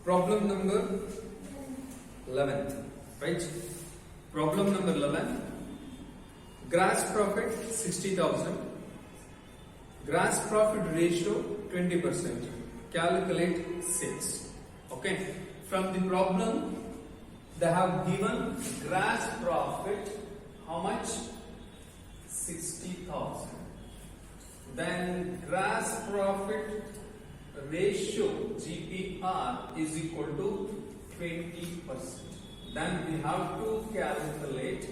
Problem number 11, right? Problem number 11. Gross profit 60,000. Gross profit ratio 20%. Calculate sales. Okay. From the problem, they have given gross profit how much? 60,000. Then gross profit ratio GPR is equal to 20%. Then we have to calculate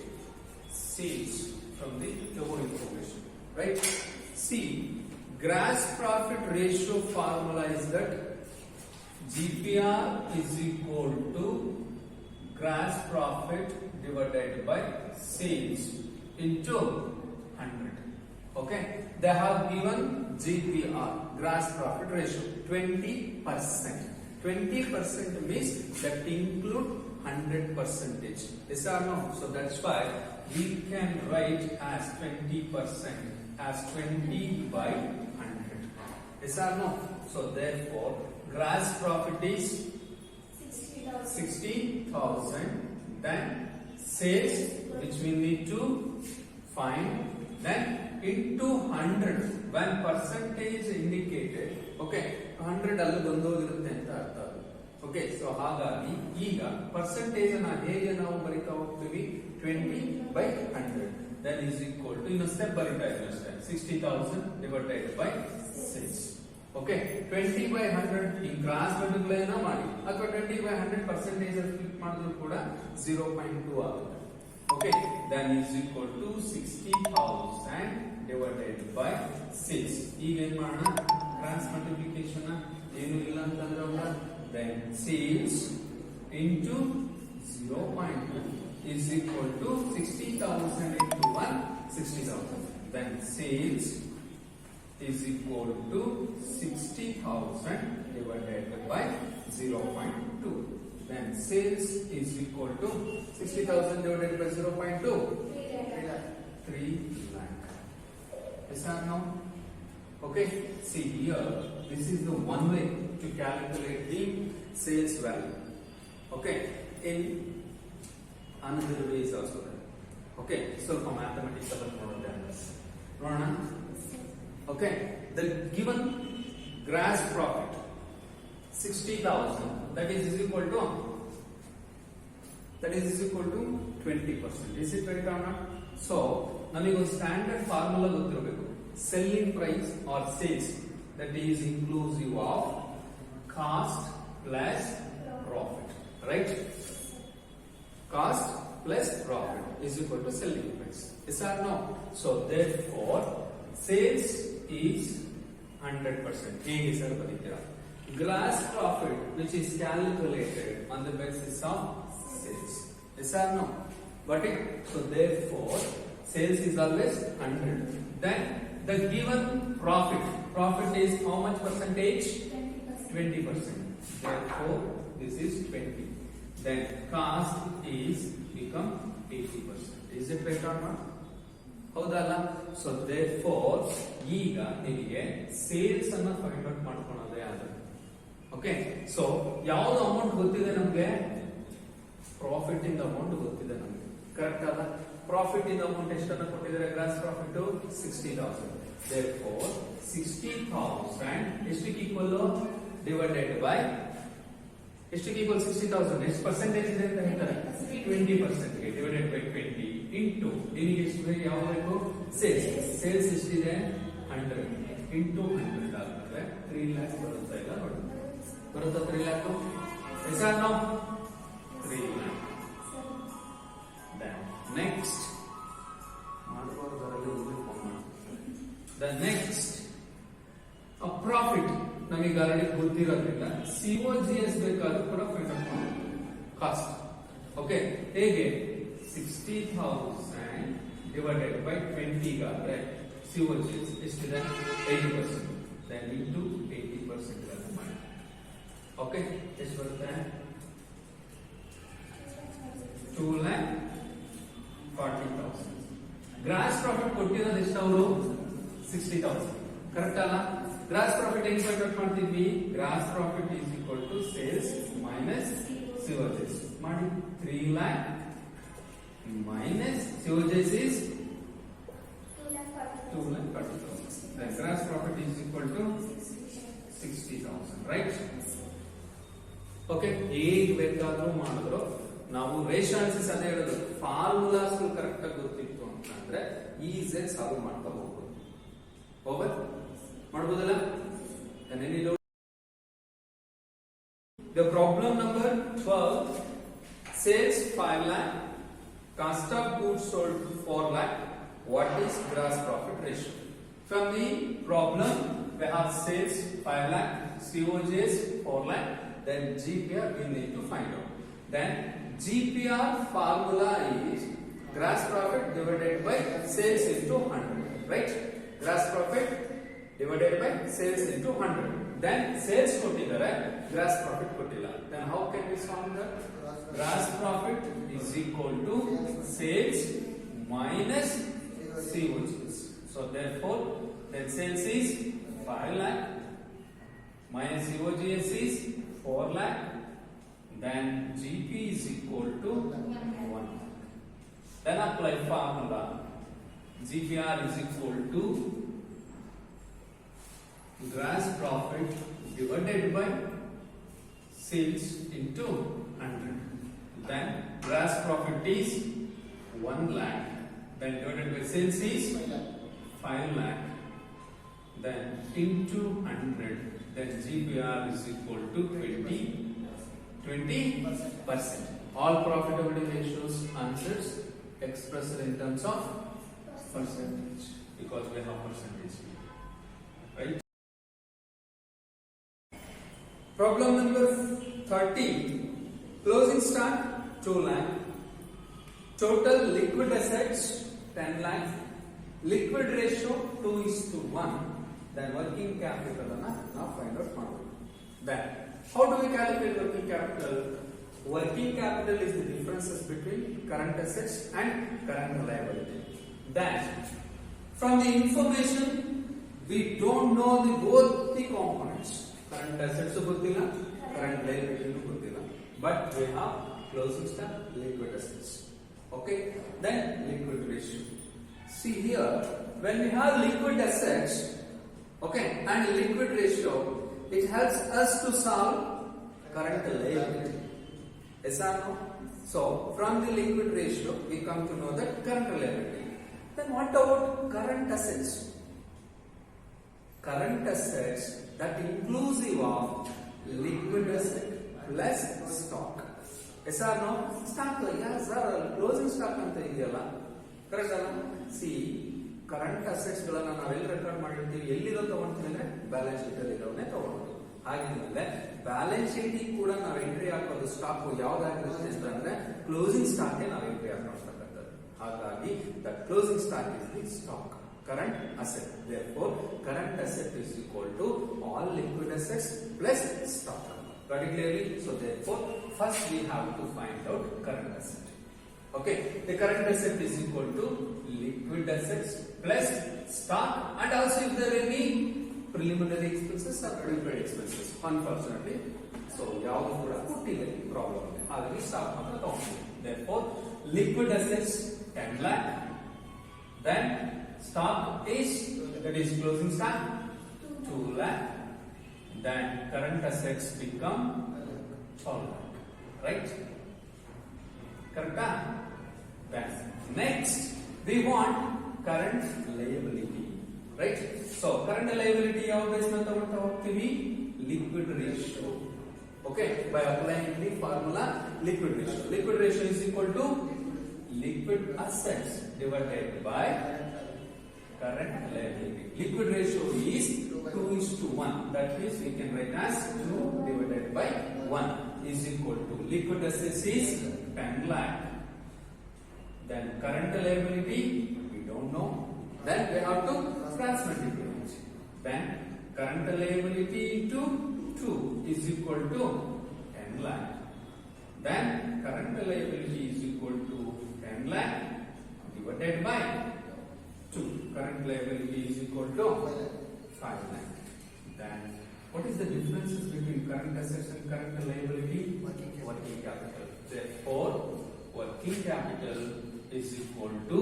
sales from the above information, right? See, gross profit ratio formula is that GPR is equal to gross profit divided by sales into 100. Okay, they have given GPR, gross profit ratio, 20%. 20% means that include 100%. Yes or no? So that's why we can write as 20% as 20 by 100. Yes or no? So therefore, gross profit is 60,000. Then sales, which we need to find, then into 100 when percentage indicated. Okay, 100 ಅಲ್ಲಿ ಬಂದೋಗಿರುತ್ತೆ ಅಂತ ಅರ್ಥ ಅದು. Okay, so ಹಾಗಾಗಿ ಈಗ percentage ಅನ್ನು ಹೇಗೆ ನಾವು ಬರಿತಾ ಹೋಗ್ತೀವಿ? 20 by 100 then is equal to, ಇನ್ನು ಸ್ಟೆಪ್ ಬರಿತಾ ಇದ್ದೀವಿ ಅಷ್ಟೇ, 60,000 divided by 6. Okay, 20 by 100 ಈ ಕ್ರಾಸ್ ಮಲ್ಟಿಪ್ಲೈನ ಮಾಡಿ ಅಥವಾ 20 by 100 ಪರ್ಸೆಂಟೇಜ್ ಅಲ್ಲಿ ಕ್ಲಿಕ್ ಮಾಡಿದ್ರು ಕೂಡ 0.2 ಆಗುತ್ತೆ. Okay, then is equal to 60,000 divided by 6. ಈಗ ಏನ್ ಮಾಡೋಣ? ಕ್ರಾಸ್ ಮಲ್ಟಿಪ್ಲಿಕೇಶನ್ ಏನು ಇಲ್ಲ ಅಂತಂದ್ರೆ then sales into 0.2 is equal to 60,000 into 1, 60,000. Then sales is equal to 60,000 divided by 0.2. Then sales is equal to 60,000 divided by 0.2. 3 lakh. Yes or no? Okay. See here, this is the one way to calculate the sales value. Okay. In another way is also there. Okay. So for mathematics, okay. The given gross profit 60,000, that is equal to 20%. Is it right or not? So ನಮಗೆ ಒಂದು standard formula ಗೊತ್ತಿರಬೇಕು. Selling price or sales, that is inclusive of cost plus profit, right? Cost plus profit is equal to selling price. Yes or no? So therefore, sales is 100%. ಹೇಗೆ sir ಬರೀತೀರಾ? Gross profit, which is calculated on the basis of sales. Yes or no? But it, so therefore, sales is always 100. Then the given profit is how much percentage? 20%. Therefore, this is 20. Then cost is become 80%. Is it right or not? ಹೌದಲ್ಲ? So therefore, ಈಗ ನಿಮಗೆ sales ಅನ್ನ find out ಮಾಡ್ಕೊಳ್ಳೋದೇ ಆದ್ರೆ. Okay, so ಯಾವ್ದು amount ಗೊತ್ತಿದೆ ನಮ್ಗೆ? Profit ಇಂದ amount ಗೊತ್ತಿದೆ ನಮ್ಗೆ, ಕರೆಕ್ಟ್ ಅಲ್ಲ? ಪ್ರಾಫಿಟ್ ಇಂದ ಅಮೌಂಟ್ ಎಷ್ಟನ್ನ ಕೊಟ್ಟಿದ್ದಾರೆ? Gross profit 60,000. therefore 60,000 ಎಷ್ಟಕ್ಕೆ ಈಕ್ವಲ್? ಡಿವೈಡೆಡ್ ಬೈ ಎಷ್ಟಕ್ಕೆ ಈಕ್ವಲ್? 60,000 ಎಷ್ಟು ಪರ್ಸೆಂಟೇಜ್ ಇದೆ ಅಂತ ಹೇಳ್ತಾರೆ? 20% ಡಿವೈಡೆಡ್ ಬೈ 20 ಇಂಟು ನಿಮಗೆ ಎಷ್ಟು ಬೇಕು? ಯಾವ ಬೇಕು? ಸೇಲ್ಸ್ ಎಷ್ಟಿದೆ? 100 ಇಂಟು 100 ಆಗಿದ್ರೆ 3 lakhs ಬರುತ್ತಾ ಇಲ್ಲ? ಬರುತ್ತಾ 3 lakh? Yes or no? 3 lakh. Then next, the next a profit ನಮಗೆ ಆಲ್ರೆಡಿ ಗೊತ್ತಿರೋದ್ರಿಂದ COGS ಬೇಕಾದ್ರೂ ಕೂಡ ಫೈಂಡ್ ಔಟ್ ಮಾಡಬಹುದು. ಕಾಸ್ಟ್ ಓಕೆ, ಹೇಗೆ? 60,000 ಡಿವೈಡೆಡ್ ಬೈ 20 ಗಾದ್ರೆ COGS ಎಷ್ಟಿದೆ? 80%. then into 80% ಮಾಡಿ. ಓಕೆ, ಎಷ್ಟು ಬರುತ್ತೆ? 2,40,000. ಗ್ರಾಸ್ ಪ್ರಾಫಿಟ್ ಕೊಟ್ಟಿರೋದು ಎಷ್ಟು ಅವರು? 60,000. ಕರೆಕ್ಟ್ ಅಲ್ಲ? ಗ್ರಾಸ್ ಪ್ರಾಫಿಟ್ ಹೆಂಗ್ ಫೈಂಡ್ ಔಟ್ ಮಾಡ್ತಿದ್ವಿ? Gross profit is equal to sales minus COGS. Money 3 lakh minus COGS is 2 lakh 40,000. The gross profit is equal to 60,000, right? Okay, ಹೇಗೆ ಬೇಕಾದ್ರೂ ಮಾಡಿದ್ರು ನಾವು ರೇಷಿಯೋ ಅನಾಲಿಸಿಸ್ ಅದೇ ಹೇಳೋದು, ಫಾರ್ಮುಲಾಸ್ ಕರೆಕ್ಟ್ ಆಗಿ ಗೊತ್ತಿತ್ತು ಅಂತಂದ್ರೆ ಈಸಿಯಾಗಿ ಸಾಲ್ವ್ ಮಾಡ್ತಾ ಹೋಗ್ಬೋದು. ಓವರ್ ಮಾಡ್ಬೋದಲ್ಲ? The problem number 12, sales 5 lakh, cost of goods sold 4 lakh. What is gross profit ratio? From the problem, we have sales 5 lakh, COGS 4 lakh, then GPR we need to find out. Then GPR formula is gross profit divided by sales into 100, right? Gross profit divided by sales into 100. Then sales ಕೊಟ್ಟಿದ್ದಾರೆ, gross profit ಕೊಟ್ಟಿಲ್ಲ. Then how can we solve that? Gross profit is equal to sales minus COGS. So therefore, then sales is 5 lakh minus COGS is 4 lakh. Then GP is equal to 1. Then apply formula. GPR is equal to gross profit divided by sales into 100. Then gross profit is 1 lakh. Then divided by sales is 5 lakh. Then into 100. Then GPR is equal to 20%. All profitability ratios answers expressed in terms of percentage because we have percentage, right? Problem number 13, closing stock 2 lakh, total liquid assets 10 lakh, liquid ratio 2:1. Then working capital now find out model. Then how do we calculate working capital? Working capital is the differences between current assets and current liability. Then from the information we don't know both the components. Current assets ಗೊತ್ತಿಲ್ಲ, current liability ಗೊತ್ತಿಲ್ಲ, but we have closing stock, liquid assets. Okay, then liquid ratio. See here, when we have liquid assets, okay, and liquid ratio, it helps us to solve current liability. Yes or no? So from the liquid ratio, we come to know that current liability. Then what about current assets? Current assets that inclusive of liquid asset plus stock. Yes or no? Stock, yeah, sir, closing stock ಅಂತ ಇದೆಯಲ್ಲ, correct ಅಲ್ಲ? See, current assets ಗಳನ್ನ ನಾವೆಲ್ಲಿ record ಮಾಡಿರ್ತೀವಿ, ಎಲ್ಲಿರೋ ತಗೊಂಡ್ತೀವಿ ಅಂದ್ರೆ balance sheet ಅಲ್ಲಿ ಇರೋನೇ ತಗೊಳ್ಳೋದು. ಹಾಗಿದ್ಮೇಲೆ balance sheet ಕೂಡ ನಾವು ಎಂಟ್ರಿ ಹಾಕೋದು ಸ್ಟಾಕ್ ಯಾವ್ದಾಗಿರುತ್ತೆ ಅಂತಂದ್ರೆ ಕ್ಲೋಸಿಂಗ್ ಸ್ಟಾಕ್ ನಾವು ಎಂಟ್ರಿ ಹಾಕೊಳ್ತಕ್ಕಂಥದ್ದು. ಹಾಗಾಗಿ the closing stock is the stock, current asset. Therefore, current asset is equal to all liquid assets plus stock. Got it clearly? So therefore, first we have to find out current asset. Okay, the current asset is equal to liquid assets plus stock, and also if there are any preliminary expenses or prepaid expenses. Unfortunately, so ಯಾವುದು ಕೂಡ ಕೊಟ್ಟಿಲ್ಲ problem, ಹಾಗಾಗಿ stock ಮಾತ್ರ ತಗೊಂಡಿದ್ದೀವಿ. Therefore, liquid assets 10 lakh, then stock is, that is closing stock 2 lakh, then current assets become 12 lakh, right? Correct? Then next we want current liability, right? So current liability ಯಾವ base ಮೇಲೆ ತಗೊಳ್ತಾ ಹೋಗ್ತೀವಿ? Liquid ratio. Okay, by applying the formula liquid ratio. Liquid ratio is equal to liquid assets divided by current liability. Liquid ratio is 2:1. That means we can write as 2 divided by 1 is equal to liquid assets is 10 lakh. Then current liability we don't know. Then we have to cross multiply. Then current liability into 2 is equal to 10 lakh. Then current liability is equal to 10 lakh divided by 2. Current liability is equal to 5 lakh. Then what is the differences between current assets and current liability? 1 working capital. Therefore, working capital is equal to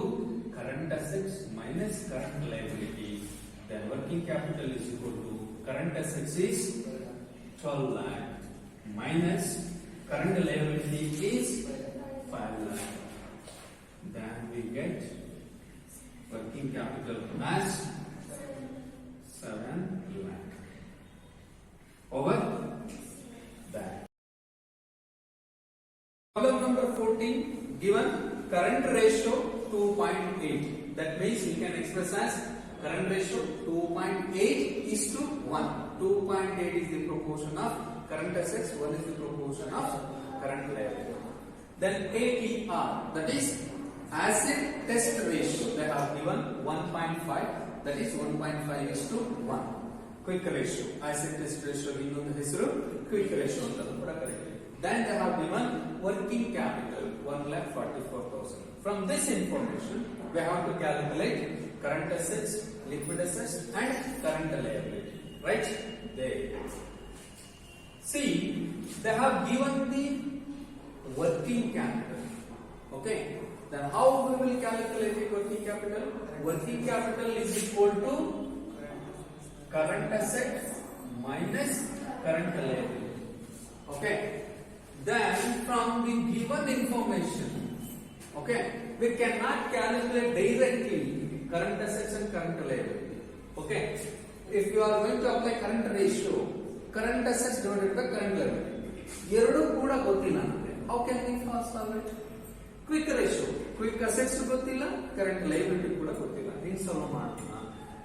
current assets minus current liability. Then working capital is equal to current assets is 12 lakh minus current liability is 5 lakh. Then we get working capital as 7 lakh. Over that. Problem number 14, given current ratio 2.8. That means we can express as current ratio 2.8 is to 1. 2.8 is the proportion of current assets, 1 is the proportion of current liability. Then ATR, that is asset test ratio, they have given 1.5, that is 1.5 is to 1. Quick ratio, asset test ratio ಇನ್ನೊಂದು ಹೆಸರು quick ratio ಅಂತ ಕೂಡ ಕರೀತಾರೆ. Then they have given working capital 1,44,000. From this information, we have to calculate current assets, liquid assets, and current liability. Right? There. See, they have given the working capital. Okay? Then how we will calculate the working capital? Working capital is equal to current asset minus current liability. Okay? Then from the given information, okay, we cannot calculate directly current assets and current liability. Okay? If you are going to apply current ratio, current assets divided by current liability, ಎರಡು ಕೂಡ ಗೊತ್ತಿಲ್ಲ ನಮಗೆ. How can we solve it? Quick ratio, quick assets ಗೊತ್ತಿಲ್ಲ, current liability ಕೂಡ ಗೊತ್ತಿಲ್ಲ. ಹಿಂಗೆ solve ಮಾಡೋಣ.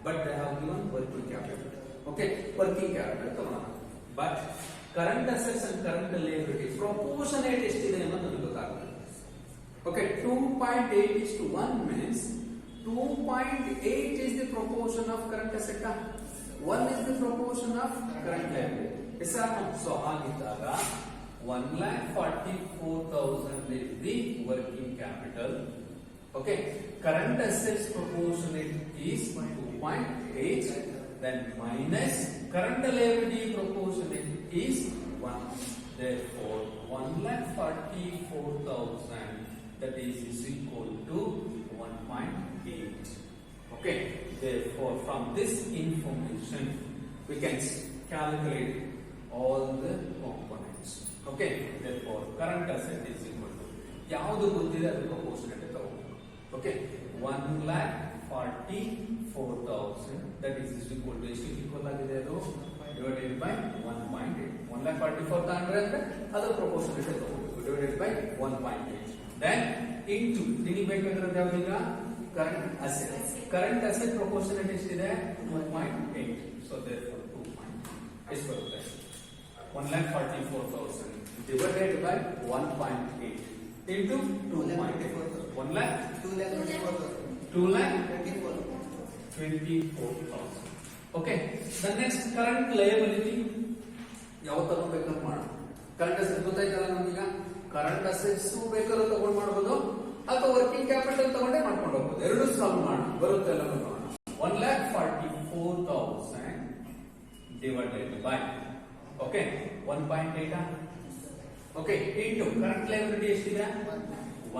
But they have given working capital. Okay, working capital ತಗೋಣ. But current assets and current liability proportionate ಎಷ್ಟಿದೆ ಅನ್ನೋದು ನಮಗೆ ಗೊತ್ತಾಗುತ್ತೆ. Okay, 2.8 is to 1 means 2.8 is the proportion of current asset. 1 is the proportion of current liability. Yes or no? So ಹಾಗಿದ್ದಾಗ 1,44,000 is the working capital. Okay, current assets proportionate is 2.8, then minus current liability proportionate is 1. Therefore, 1,44,000 that is equal to 1.8. Okay, therefore, from this information we can calculate all the components. Okay, therefore, current asset is equal to ಯಾವುದು ಗೊತ್ತಿದೆ ಅದು proportionate ತಗೋಬೇಕು. Okay, 1,44,000 that is equal to ಎಷ್ಟು equal ಆಗಿದೆ ಅದು divided by 1.8. 1,44,000 ಅಂದ್ರೆ ಅದು proportionate ತಗೋಬೇಕು divided by 1.8. Then into ತಿಳಿಬೇಕಾಗಿರೋದು ಯಾವ್ದೀಗ current asset. Current asset proportionate ಎಷ್ಟಿದೆ 2.8. So therefore 2.8 ಎಷ್ಟು ಬರುತ್ತೆ 1,44,000 divided by 1.8 into 2.8. 2,24,000. Okay. The next current liability ಯಾವ ತಗೋಬೇಕಂತ ಮಾಡೋಣ. ಕರೆಂಟ್ ಅಸೆಟ್ ಗೊತ್ತಾಯ್ತಲ್ಲ ನಮಗೀಗ. ಕರೆಂಟ್ ಅಸೆಟ್ಸ್ ಬೇಕಾದ್ರೂ ತಗೊಂಡು ಮಾಡಬಹುದು ಅಥವಾ ವರ್ಕಿಂಗ್ ಕ್ಯಾಪಿಟಲ್ ತಗೊಂಡೇ ಮಾಡ್ಕೊಂಡು ಹೋಗ್ಬೋದು. ಎರಡು ಸಾಲ್ವ್ ಮಾಡೋಣ ಬರುತ್ತೆ ಎಲ್ಲ ನೋಡೋಣ. 1,44,000 divided by okay 1.8 okay into current liability ಎಷ್ಟಿದೆ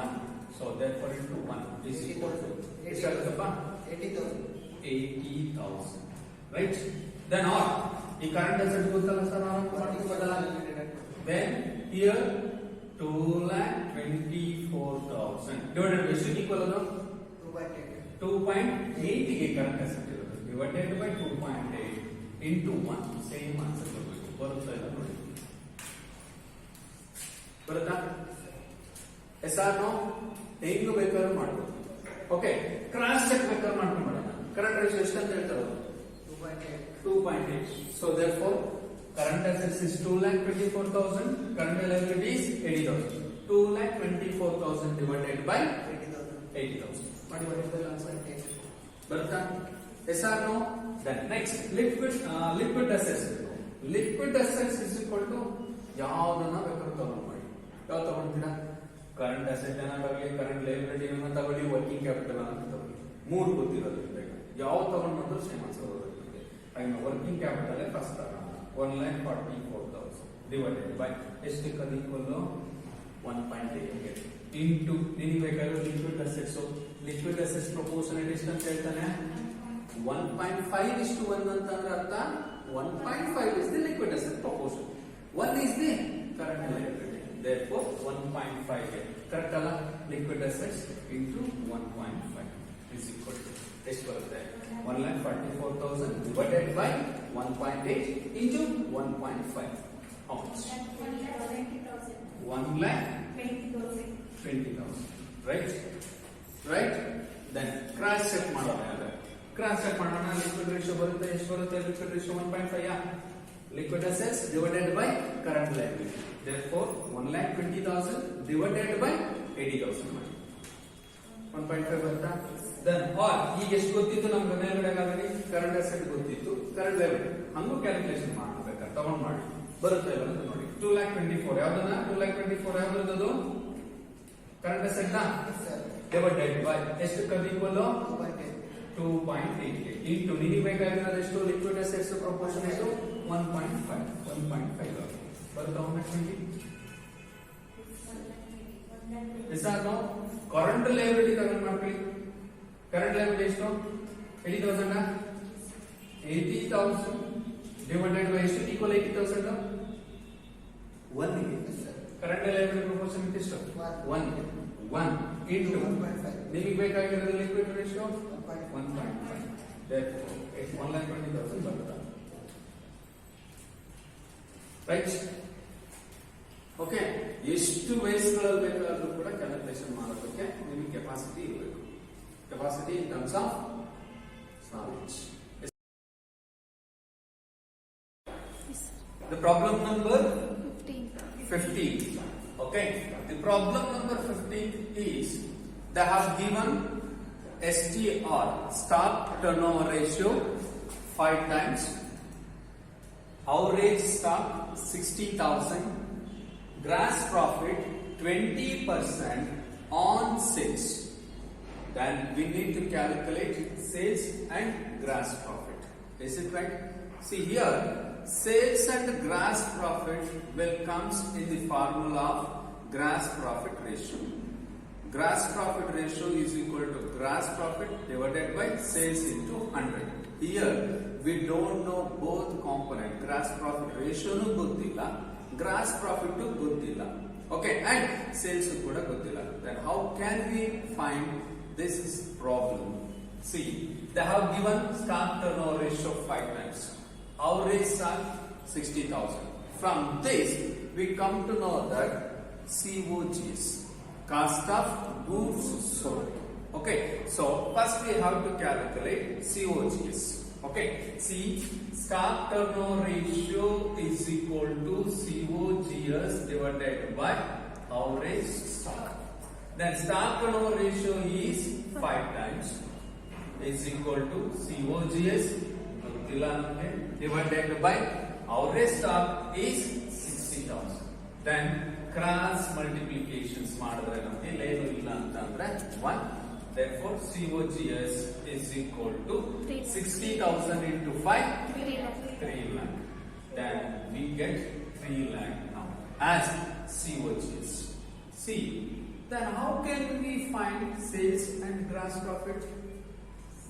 1. So therefore into 1 is equal to ಎಷ್ಟಾಗುತ್ತಪ್ಪ 80,000 right. Then or ಈ current asset ಗೊತ್ತಲ್ಲ ಸರ್ ನಾವು ಮಾಡ್ಕೋಬೋದಲ್ಲ. Then here 2,24,000 divided by ಎಷ್ಟು equal ಅದು 2.8 ಗೆ current asset ಇರೋದು divided by 2.8 into 1 same answer ಬರಬೇಕು. ಬರುತ್ತಾ ಇಲ್ಲ ನೋಡಿ ಬರುತ್ತಾ ಎಸ್ ಆರ್ ನೋ ಹೆಂಗ್ ಬೇಕಾದ್ರೂ ಮಾಡ್ಬೋದು. ಓಕೆ ಕ್ರಾಸ್ ಚೆಕ್ ಬೇಕಾದ್ರೂ ಮಾಡ್ಕೊಂಡ್ಬಿಡೋಣ. ಕರೆಂಟ್ ರೇಷಿಯೋ ಎಷ್ಟು ಅಂತ ಹೇಳ್ತಾರೆ 2.8. So therefore current assets is 2,24,000, current liability is 80,000. 2,24,000 divided by 80,000. What is the answer? ಬರುತ್ತಾ yes or no. Then next liquid assets. Liquid assets is equal to ಯಾವ್ದನ್ನ ಬೇಕಾದ್ರೂ ತಗೊಂಡು ಮಾಡಿ. ಯಾವ ತಗೊಂಡ್ತೀರಾ ಕರೆಂಟ್ ಅಸೆಟ್ ಏನಾಗಲಿ ಕರೆಂಟ್ ಲೈಬಿಲಿಟಿ ತಗೊಳ್ಳಿ ವರ್ಕಿಂಗ್ ಕ್ಯಾಪಿಟಲ್ ಅಂತ ತಗೊಳ್ಳಿ. ಮೂರು ಗೊತ್ತಿರೋದ್ರಿಂದ ಯಾವ ತಗೊಂಡು ಬಂದ್ರು ಸೇಮ್ ಆನ್ಸರ್ ಬರುತ್ತೆ. ವರ್ಕಿಂಗ್ ಕ್ಯಾಪಿಟಲ್ ಫಸ್ಟ್ ತಗೋಣ 1,44,000 divided by ಎಷ್ಟಕ್ಕೆ ಅದು equal 1.8 into ನಿಮಗೆ ಬೇಕಾಗಿರೋ ಲಿಕ್ವಿಡ್ ಅಸೆಟ್ಸ್ ಪ್ರಪೋರ್ಷನೇಟ್ ಎಷ್ಟು ಅಂತ ಹೇಳ್ತಾನೆ 1.5:1 ಅಂತಂದ್ರೆ ಅರ್ಥ 1.5 is the liquid asset proportion, 1 is the current liability, therefore 1.5 correct ಅಲ್ಲ liquid assets into 1.5 is equal to ಎಷ್ಟು ಬರುತ್ತೆ 1,44,000 divided by 1.8 into 1.5 how much 1,20,000 right then cross check ಮಾಡೋಣ liquid ratio ಬರುತ್ತೆ ಎಷ್ಟು ಬರುತ್ತೆ liquid ratio 1.5 liquid assets divided by current liability, therefore 1,20,000 divided by 80,000 ಮಾಡಿ 1.5 ಬರುತ್ತಾ then or ಈಗ ಎಷ್ಟು ಗೊತ್ತಿತ್ತು ನಮಗೆ ಮೇಲ್ಗಡೆ ಕರೆಂಟ್ ಅಸೆಟ್ ಗೊತ್ತಿತ್ತು ಕರೆಂಟ್ liability ಹಂಗೂ ಕ್ಯಾಲ್ಕುಲೇಷನ್ ಮಾಡಬೇಕಾ ತಗೊಂಡು ಮಾಡಿ ಬರುತ್ತೆ ಇಲ್ಲ ಅಂತ ನೋಡಿ 2,24,000 ಯಾವ್ದನ್ನ 2,24,000 ಯಾವ್ದು ಕರೆಂಟ್ ಅಸೆಟ್ ನಾ ಡಿವೈಡೆಡ್ ಬೈ ಎಷ್ಟು ಕದಿ ಈಕ್ವಲ್ 2.88 into ನಿಮಗೆ ಬೇಕಾಗಿರೋದು ಎಷ್ಟು ಲಿಕ್ವಿಡ್ ಅಸೆಟ್ಸ್ ಪ್ರಪೋರ್ಷನ್ ಎಷ್ಟು 1.5 ಬರುತ್ತೆ 120 yes or no current liability ತಗೊಂಡು ಮಾಡ್ಕೊಳ್ಳಿ ಕರೆಂಟ್ ಲಯಬಿಲಿಟಿ ಎಷ್ಟು 80,000 ಡಿವೈಡೆಡ್ ಬೈ ಎಷ್ಟು ಈಕ್ವಲ್ 80,000 1 ಕರೆಂಟ್ ಲಯಬಿಲಿಟಿ ಪ್ರಪೋರ್ಷನ್ ಎಷ್ಟು 1 into ನಿಮಗೆ ಬೇಕಾಗಿರೋದು ಲಿಕ್ವಿಡ್ ರೇಷಿಯೋ 1.5 therefore it's 1,20,000 ಬರುತ್ತೆ ರೈಟ್ ಓಕೆ ಎಷ್ಟು ವೇಸ್ಗಳಲ್ಲಿ ಬೇಕಾದರೂ ಕೂಡ ಕ್ಯಾಲ್ಕುಲೇಷನ್ ಮಾಡೋದಕ್ಕೆ ನಿಮಗೆ ಕೆಪಾಸಿಟಿ ಇರಬೇಕು capacity in terms of knowledge the problem number 15 okay the problem number 15 is they have given STR stock turnover ratio 5 times, average stock 60,000, gross profit 20% on sales. Then we need to calculate sales and gross profit. Is it right? See here, sales and gross profit will comes in the formula of gross profit ratio. Gross profit ratio is equal to gross profit divided by sales into 100. Here we don't know both component. Gross profit ratio nu gottilla, gross profit nu gottilla. Okay, and sales kuda gottilla. Then how can we find this is problem? See, they have given stock turnover ratio 5 times. Average stock 60,000. From this we come to know that COGS, cost of goods sold. Okay, so first we have to calculate COGS. Okay, see stock turnover ratio is equal to COGS divided by average stock. Then stock turnover ratio is 5 times is equal to COGS divided by average stock is 60,000. Then cross multiplications ಮಾಡಿದ್ರೆ ನಮಗೆ ಏನು ಇಲ್ಲ ಅಂತ ಅಂದ್ರೆ 1, therefore COGS is equal to 60,000 into 5 3 lakh. Then we get 3 lakh now as COGS. See, then how can we find sales and gross profit?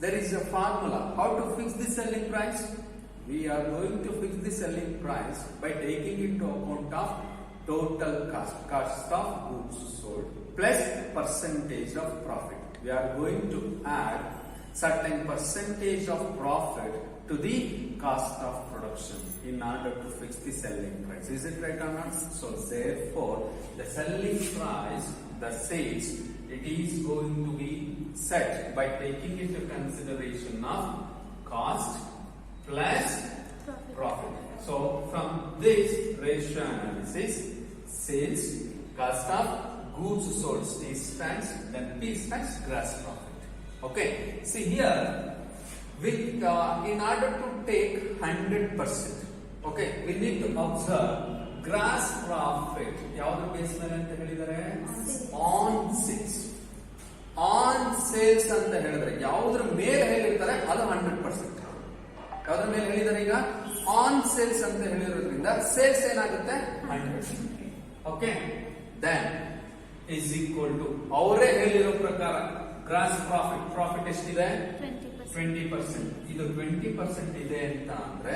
There is a formula. How to fix the selling price? We are going to fix the selling price by taking into account of total cost of goods sold plus percentage of profit. We are going to add certain percentage of profit to the cost of production in order to fix the selling price. Is it right or not? So therefore the selling price, the sales, it is going to be set by taking into consideration of cost plus profit. So from this ratio analysis, sales, cost of goods sold stands, then P stands gross profit. Okay, see here, with in order to take 100%, okay, we need to observe gross profit. ಯಾವುದು base ಮೇಲೆ ಅಂತ ಹೇಳಿದರೆ on sales. On sales ಅಂತ ಹೇಳಿದ್ರೆ ಯಾವುದ್ರ ಮೇಲೆ ಹೇಳಿರ್ತಾರೆ ಅದು 100%. ಯಾವುದ್ರ ಮೇಲೆ ಹೇಳಿದ್ದಾರೆ ಈಗ on sales ಅಂತ ಹೇಳಿರೋದ್ರಿಂದ ಆಗಿರೋದ್ರಿಂದ ಸೇಲ್ಸ್ ಏನಾಗುತ್ತೆ 100. Okay, then is equal to ಅವರೇ ಹೇಳಿರೋ ಪ್ರಕಾರ ಗ್ರಾಸ್ ಪ್ರಾಫಿಟ್ ಎಷ್ಟಿದೆ 20%. ಇದು 20% ಇದೆ ಅಂತ ಅಂದ್ರೆ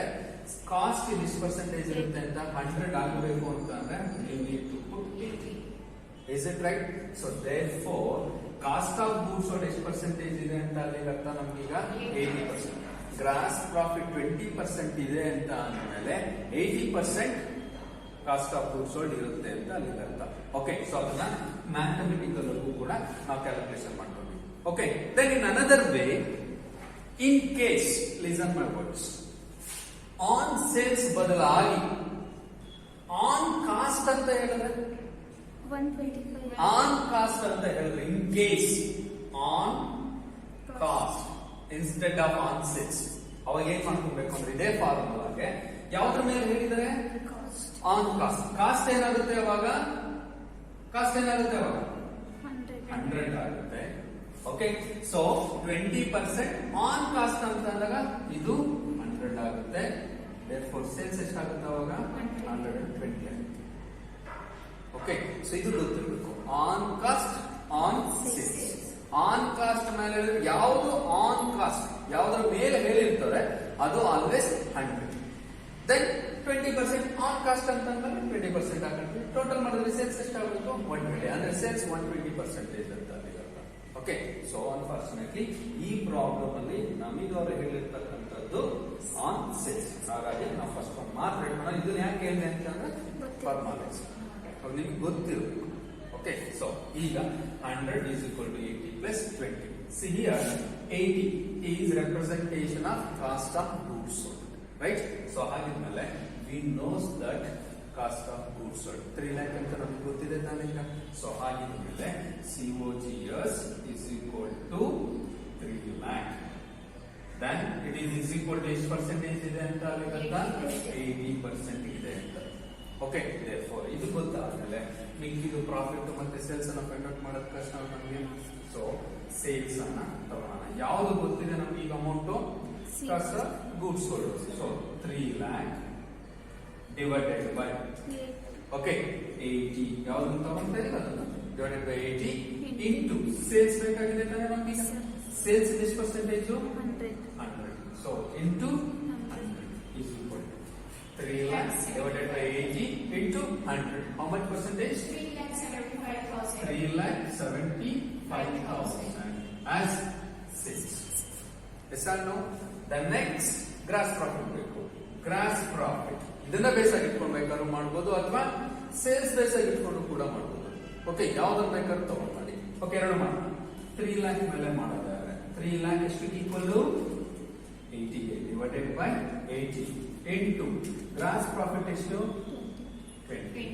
ಕಾಸ್ಟ್ ಎಷ್ಟು ಪರ್ಸೆಂಟೇಜ್ ಇರುತ್ತೆ ಅಂತ 100 ಆಗಬೇಕು ಅಂತ ಅಂದ್ರೆ you need to put 80. Is it right? So therefore cost of goods sold ಎಷ್ಟು ಪರ್ಸೆಂಟೇಜ್ ಇದೆ ಅಂತ ಅಲ್ಲಿ ಅರ್ಥ ನಮ್ಗೀಗ 80%. ಗ್ರಾಸ್ ಪ್ರಾಫಿಟ್ 20% ಇದೆ ಅಂತ ಅಂದ್ಮೇಲೆ 80% ಕಾಸ್ಟ್ ಆಫ್ ಗೂಡ್ಸ್ ಸೋಲ್ಡ್ ಇರುತ್ತೆ ಅಂತ ಅಲ್ಲಿ ಅರ್ಥ. ಓಕೆ, ಸೊ ಅದನ್ನ ಮ್ಯಾಥಮೆಟಿಕಲ್ ಅಲ್ಲೂ ಕೂಡ ನಾವು ಕ್ಯಾಲ್ಕುಲೇಷನ್ ಮಾಡ್ತೀವಿ. Okay, then in another way, in case listen my words, on sales ಬದಲಾಗಿ ಆನ್ ಕಾಸ್ಟ್ ಅಂತ ಹೇಳಿದ್ರೆ 125 ಆನ್ ಕಾಸ್ಟ್ ಅಂತ ಹೇಳಿದ್ರೆ in case on cost instead of on sales, ಅವಾಗ ಏನ್ ಮಾಡ್ಕೊಬೇಕು ಅಂದ್ರೆ ಇದೇ ಫಾರ್ಮುಲಾಗೆ ಯಾವ್ದ್ರ ಮೇಲೆ ಹೇಳಿದರೆ ಆನ್ ಕಾಸ್ಟ್. ಕಾಸ್ಟ್ ಏನಾಗುತ್ತೆ ಅವಾಗ 100 ಆಗುತ್ತೆ. ಓಕೆ, ಸೊ 20% ಆನ್ ಕಾಸ್ಟ್ ಅಂತ ಅಂದಾಗ ಇದು 100 ಆಗುತ್ತೆ. therefore ಸೇಲ್ಸ್ ಎಷ್ಟಾಗುತ್ತೆ ಅವಾಗ 120 ಆಗುತ್ತೆ. ಓಕೆ, ಸೊ ಇದು ಗೊತ್ತಿರಬೇಕು. On cost on sales. On cost ಮೇಲೆ ಯಾವುದು ಆನ್ ಕಾಸ್ಟ್ ಯಾವ್ದ್ರ ಮೇಲೆ ಹೇಳಿರ್ತಾರೆ ಅದು ಆಲ್ವೇಸ್ 100. ದೆನ್ 20% ಆನ್ ಕಾಸ್ಟ್ ಅಂತಂದ್ರೆ 20% ಹಾಕೊಂಡ್ವಿ. ಟೋಟಲ್ ಮಾಡಿದ್ರೆ ಸೇಲ್ಸ್ ಎಷ್ಟಾಗಬೇಕು 120. ಅಂದ್ರೆ ಸೇಲ್ಸ್ 120% ಅಂತ ಅರ್ಥ. ಓಕೆ, ಸೊ ಅನ್ಫಾರ್ಚುನೇಟ್ಲಿ ಈ ಪ್ರಾಬ್ಲಮ್ ಅಲ್ಲಿ ನಮಗೆ ಅವರು ಹೇಳಿರ್ತಕ್ಕಂಥದ್ದು ಆನ್ ಸೇಲ್ಸ್. ಹಾಗಾಗಿ ನಾವು ಫಸ್ಟ್ ಒಂದು ಮಾತ್ರ ಮಾಡೋಣ. ಇದನ್ನ ಯಾಕೆ ಹೇಳಿದೆ ಅಂತಂದ್ರೆ ಫಾರ್ಮಾಲಿಟೀಸ್ ಅದು ನಿಮ್ಗೆ ಗೊತ್ತಿರಬೇಕು. ಓಕೆ, ಸೊ ಈಗ 100 is equal to 80 plus 20. See here 80 is representation of cost of goods sold, right? So ಹಾಗಿದ್ಮೇಲೆ we knows that cost of goods sold 3 lakh ಅಂತ ನಮಗೆ ಗೊತ್ತಿದೆ ತಾನೇ. ಸೊ ಹಾಗಿದ್ಮೇಲೆ COGS is equal to 3 lakh. Then it is equal to ಎಷ್ಟು percentage ಇದೆ ಅಂತ ಅಲ್ಲಿಗಂತ 80% ಇದೆ ಅಂತ. ಓಕೆ, therefore ಇದು ಗೊತ್ತಾದ್ಮೇಲೆ ಮಿಕ್ಕಿದು ಪ್ರಾಫಿಟ್ ಮತ್ತೆ ಸೇಲ್ಸ್ ಅನ್ನ ಫೈಂಡ್ ಔಟ್ ಮಾಡೋದು ಕಷ್ಟ ನಮಗೆ. ಸೊ ಸೇಲ್ಸ್ ಅನ್ನ ತಗೋಣ. ಯಾವುದು ಗೊತ್ತಿದೆ ನಮ್ಗೆ ಈಗ amount cost of goods sold. So 3 lakh divided bye okay 80 ಯಾವ್ದು ತಗೊಂಡ್ರೆ ಅದನ್ನ ಡಿವೈಡೆಡ್ ಬೈ 80 ಇಂಟು ಸೇಲ್ಸ್ ಬೇಕಾಗಿದೆ ತಾನೇ ನಮ್ಗೆ. ಸೇಲ್ಸ್ ಎಷ್ಟು percentage 100. So into 3 lakhs divided by 80 into 100. How much percentage? 3,75,000 as sales. Yes or no? The next gross profit ಬೇಕು. Gross profit ಇದನ್ನ base ಆಗಿ ಇಟ್ಕೊಳ್ಬೇಕಾದ್ರೂ ಮಾಡಬಹುದು ಅಥವಾ ಸೇಲ್ಸ್ ಬೇಸ್ ಆಗಿ ಇಟ್ಕೊಂಡು ಕೂಡ ಮಾಡಬಹುದು. ಓಕೆ, ಯಾವ್ದನ್ನ ಬೇಕಾದ್ರೂ ತಗೊಂಡು ಮಾಡಿ. ಓಕೆ, ಎರಡು ಮಾಡೋಣ. 3 lakh ಮೇಲೆ ಮಾಡೋದಾದ್ರೆ 3 lakh ಎಷ್ಟು equal 80 divided by 80 into gross profit ಎಷ್ಟು 20.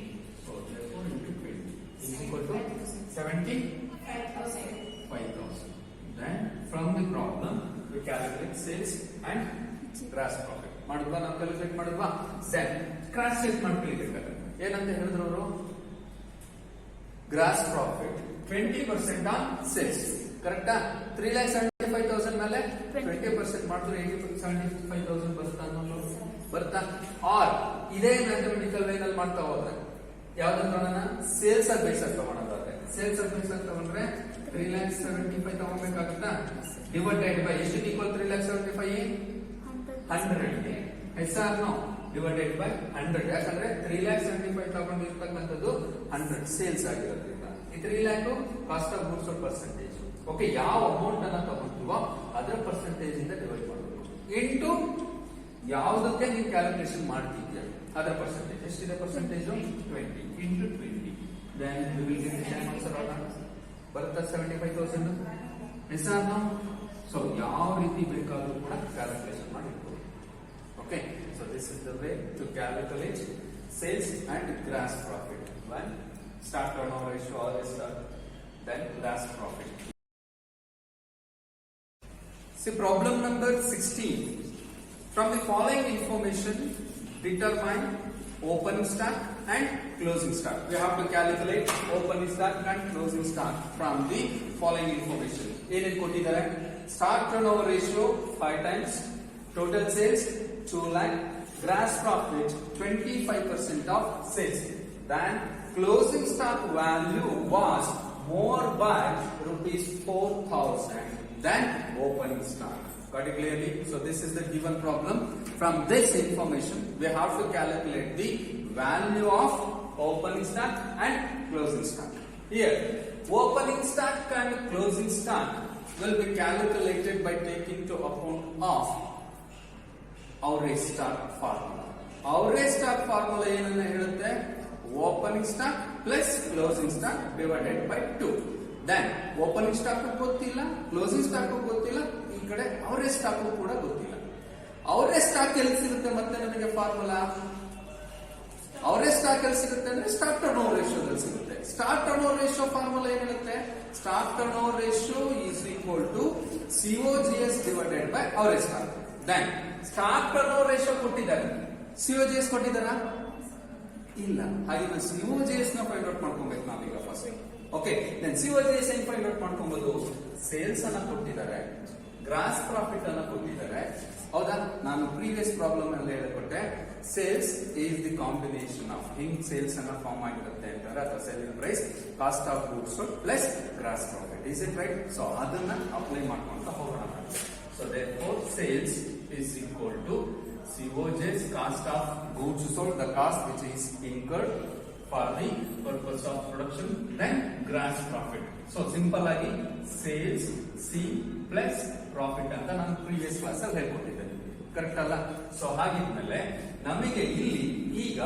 So therefore into 20 is equal to 75,000. Then from the problem we calculate sales and gross profit. ಮಾಡಿದ್ವಾ ನಾವು ಕ್ಯಾಲ್ಕುಲೇಟ್ ಮಾಡಿದ್ವಾ. then ಕ್ರಾಸ್ ಚೆಕ್ ಮಾಡ್ಕೊಳ್ಳಿಕ್ಕೆ ಏನಂತ ಹೇಳಿದ್ರು ಅವರು, ಗ್ರಾಸ್ ಪ್ರಾಫಿಟ್ 20% ಆನ್ ಸೇಲ್ಸ್. ಕರೆಕ್ಟಾ? 3,75,000 ಮೇಲೆ 20% ಮಾಡಿದ್ರೆ 75,000 ಬರುತ್ತಾ ಅನ್ನೋದು ಬರ್ತಾ. ಆರ್ ಇದೇ ಮ್ಯಾಥಮೆಟಿಕಲ್ ವೇನಲ್ಲಿ ಮಾಡ್ತಾ ಹೋದ್ರೆ ಯಾವ್ದನ್ನ ತಗೋಣ, ಸೇಲ್ಸ್ ಆಗಿ ಬೇಸ್ ಆಗಿ ತಗೊಳೋದಾದ್ರೆ ಸೇಲ್ಸ್ ಆಗಿ ಬೇಸ್ ಆಗಿ ತಗೊಂಡ್ರೆ 3,75,000 ತಗೋಬೇಕಾಗುತ್ತಾ. ಡಿವೈಡೆಡ್ ಬೈ ಎಷ್ಟು equal 3,75,000 100 yes or no divided by 100. ಯಾಕಂದ್ರೆ 3,75,000 ತಗೊಂಡಿರ್ತಕ್ಕಂಥದ್ದು 100 ಸೇಲ್ಸ್ ಆಗಿರೋದ್ರಿಂದ ಈ 3 lakh cost of goods sold percentage. Okay, ಯಾವ ಅಮೌಂಟ್ ಅನ್ನ ತಗೊಂತೀವೋ ಅದರ ಪರ್ಸೆಂಟೇಜ್ ಇಂದ ಡಿವೈಡ್ ಮಾಡಬೇಕು. ಇಂಟು ಯಾವುದಕ್ಕೆ ನೀವು ಕ್ಯಾಲ್ಕುಲೇಷನ್ ಮಾಡ್ತಿದ್ಯಾ ಅದರ ಪರ್ಸೆಂಟೇಜ್ ಎಷ್ಟಿದೆ, percentage 20 into 20. Then we will get the answer ಬರುತ್ತಾ 75,000. S or no? ಸೊ ಯಾವ ರೀತಿ ಬೇಕಾದ್ರೂ ಕೂಡ ಕ್ಯಾಲ್ಕುಲೇಷನ್ ಮಾಡಿರ್ಬೋದು. Okay, so this is the way to calculate sales and gross profit. One start turnover ratio always start, then gross profit. See problem number 16. From the following information, determine opening stock and closing stock. We have to calculate opening stock and closing stock from the following information. ಏನೇನು ಕೊಟ್ಟಿದ್ದಾರೆ? Stock turnover ratio 5 times, total sales 2 lakh, gross profit 25% of sales. Then closing stock value was more by rupees 4,000 than opening stock. Got it clearly? So this is the given problem. From this information, we have to calculate the value of opening stock and closing stock. Here, opening stock and closing stock will be calculated by taking into account of average stock formula. Average stock formula ಏನನ್ನ ಹೇಳುತ್ತೆ? Opening stock plus closing stock divided by 2. Then opening stock ಗೊತ್ತಿಲ್ಲ, closing stock ಗೊತ್ತಿಲ್ಲ, ಈ ಕಡೆ average stock ಕೂಡ ಗೊತ್ತಿಲ್ಲ. average stock ಎಲ್ಲಿ ಸಿಗುತ್ತೆ ಮತ್ತೆ ನಮಗೆ ಫಾರ್ಮುಲಾ? average stock ಎಲ್ಲಿ ಸಿಗುತ್ತೆ ಅಂದ್ರೆ ಸ್ಟಾಕ್ ಟರ್ನ್ ಓವರ್ ರೇಷಿಯೋ ದಲ್ಲಿ ಸಿಗುತ್ತೆ. Stock turnover ratio formula ಏನಿರುತ್ತೆ? Stock turnover ratio is equal to COGS divided by average stock. Then stock turnover ratio ಕೊಟ್ಟಿದ್ದಾರೆ, COGS ಕೊಟ್ಟಿದ್ದಾರಾ? ಇಲ್ಲ. ಹಾಗೆ ನಾವು COGS ನ ಫೈಂಡ್ ಔಟ್ ಮಾಡ್ಕೊಬೇಕು ನಾವೀಗ ಫಸ್ಟ್. ಓಕೆ, ದೆನ್ COGS ಏನ್ ಫೈಂಡ್ ಔಟ್ ಮಾಡ್ಕೊಬಹುದು? ಸೇಲ್ಸ್ ಅನ್ನ ಕೊಟ್ಟಿದ್ದಾರೆ, ಗ್ರಾಸ್ ಪ್ರಾಫಿಟ್ ಅನ್ನ ಕೊಟ್ಟಿದ್ದಾರೆ. ಹೌದಾ? ನಾನು ಪ್ರೀವಿಯಸ್ ಪ್ರಾಬ್ಲಮ್ ಅಲ್ಲಿ ಹೇಳಿಕೊಟ್ಟೆ, sales is the combination of ಹಿಂಗ್ ಸೇಲ್ಸ್ ಅನ್ನ ಫಾರ್ಮ್ ಆಗಿರುತ್ತೆ ಅಂತಂದ್ರೆ ಅಥವಾ selling price, cost of goods plus gross profit. Is it right? So ಅದನ್ನ ಅಪ್ಲೈ ಮಾಡ್ಕೊಂತ ಹೋಗೋಣ. So therefore sales is equal to COGS, cost of goods sold, the cost which is incurred for the purpose of production, then gross profit. So simple ಆಗಿ sales C plus profit ಅಂತ ನಾನು previous class ಅಲ್ಲಿ ಹೇಳ್ಕೊಟ್ಟಿದ್ದೇನೆ, correct ಅಲ್ಲ? So ಹಾಗಿದ್ಮೇಲೆ ನಮಗೆ ಇಲ್ಲಿ ಈಗ